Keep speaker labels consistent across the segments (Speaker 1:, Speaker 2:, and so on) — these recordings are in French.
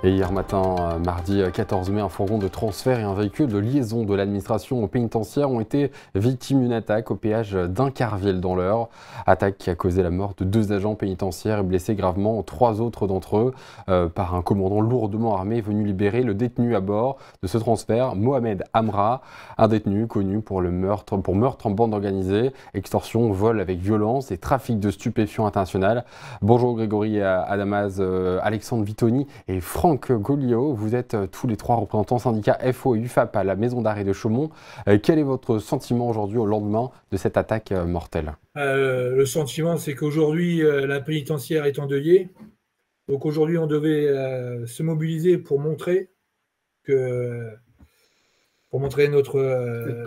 Speaker 1: Et hier matin, mardi 14 mai, un fourgon de transfert et un véhicule de liaison de l'administration pénitentiaire ont été victimes d'une attaque au péage d'Incarville dans l'Eure. Attaque qui a causé la mort de 2 agents pénitentiaires et blessé gravement 3 autres d'entre eux par un commandant lourdement armé venu libérer le détenu à bord de ce transfert, Mohamed Amra, un détenu connu pour meurtre en bande organisée, extorsion, vol avec violence et trafic de stupéfiants international. Bonjour Grégory Adamaz, Alexandre Vitoni et Franck Golliot, vous êtes tous les 3 représentants syndicats FO et UFAP à la maison d'arrêt de Chaumont. Quel est votre sentiment aujourd'hui au lendemain de cette attaque mortelle?
Speaker 2: Le sentiment, c'est qu'aujourd'hui, la pénitentiaire est endeuillée. Donc aujourd'hui, on devait se mobiliser pour montrer notre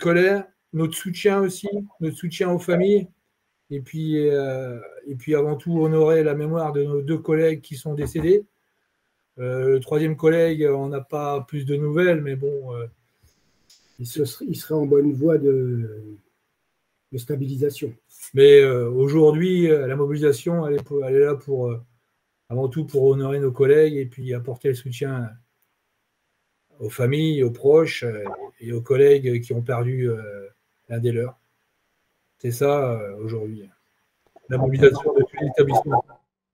Speaker 2: colère, notre soutien aussi, notre soutien aux familles. Et puis avant tout, honorer la mémoire de nos 2 collègues qui sont décédés. Le 3e collègue, on n'a pas plus de nouvelles, mais bon.
Speaker 3: Il serait en bonne voie de stabilisation.
Speaker 2: Mais aujourd'hui, la mobilisation, elle est là pour, avant tout pour honorer nos collègues et puis apporter le soutien aux familles, aux proches et aux collègues qui ont perdu l'un des leurs. C'est ça aujourd'hui, la mobilisation de tous les établissements.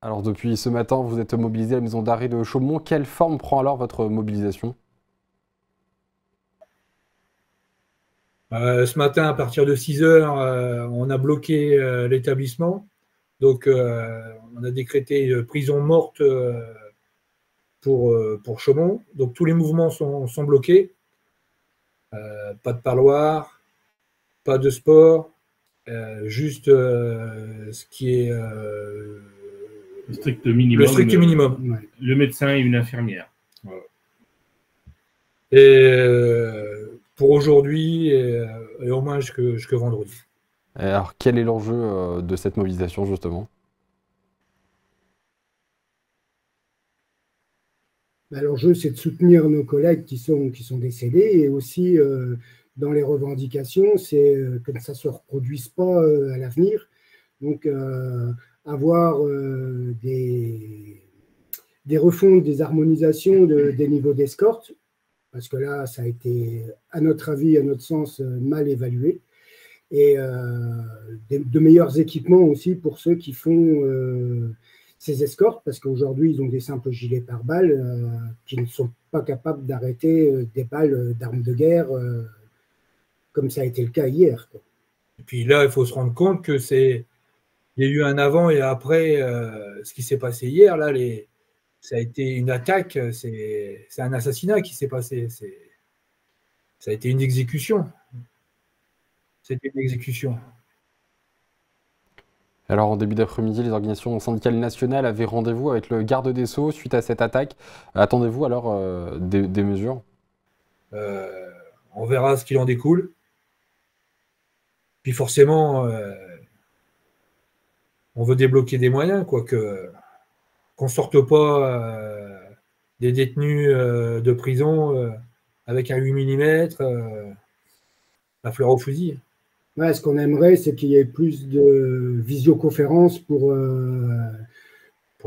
Speaker 1: Alors depuis ce matin, vous êtes mobilisé à la maison d'arrêt de Chaumont. Quelle forme prend alors votre mobilisation?
Speaker 2: Ce matin, à partir de 6 heures, on a bloqué l'établissement. Donc, on a décrété une prison morte pour Chaumont. Donc, tous les mouvements sont bloqués. Pas de parloir, pas de sport, juste ce qui est
Speaker 4: le strict minimum.
Speaker 2: Le strict minimum.
Speaker 4: Le médecin et une infirmière.
Speaker 2: Voilà. Et pour aujourd'hui et au moins jusque vendredi.
Speaker 1: Alors, quel est l'enjeu de cette mobilisation, justement?
Speaker 3: L'enjeu, c'est de soutenir nos collègues qui sont décédés et aussi, dans les revendications, c'est que ça ne se reproduise pas à l'avenir. Donc, avoir des refontes, des harmonisations des niveaux d'escorte, parce que là, ça a été, à notre avis, à notre sens, mal évalué. Et de meilleurs équipements aussi pour ceux qui font ces escortes, parce qu'aujourd'hui, ils ont des simples gilets pare-balles qui ne sont pas capables d'arrêter des balles d'armes de guerre, comme ça a été le cas hier, quoi.
Speaker 2: Et puis là, il faut se rendre compte que il y a eu un avant et après ce qui s'est passé hier. Là, ça a été une attaque, c'est un assassinat qui s'est passé. Ça a été une exécution. C'était une exécution.
Speaker 1: Alors, en début d'après-midi, les organisations syndicales nationales avaient rendez-vous avec le garde des Sceaux suite à cette attaque. Attendez-vous alors des mesures?
Speaker 2: On verra ce qu'il en découle. Puis forcément, on veut débloquer des moyens, qu'on ne sorte pas des détenus de prison avec un 8 mm, la fleur au fusil.
Speaker 3: Ouais, ce qu'on aimerait, c'est qu'il y ait plus de visioconférences pour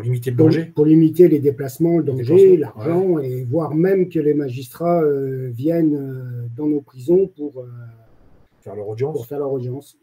Speaker 2: limiter le danger.
Speaker 3: Pour limiter les déplacements, le danger, l'argent, ouais. Et voire même que les magistrats viennent dans nos prisons pour
Speaker 2: faire leur audience.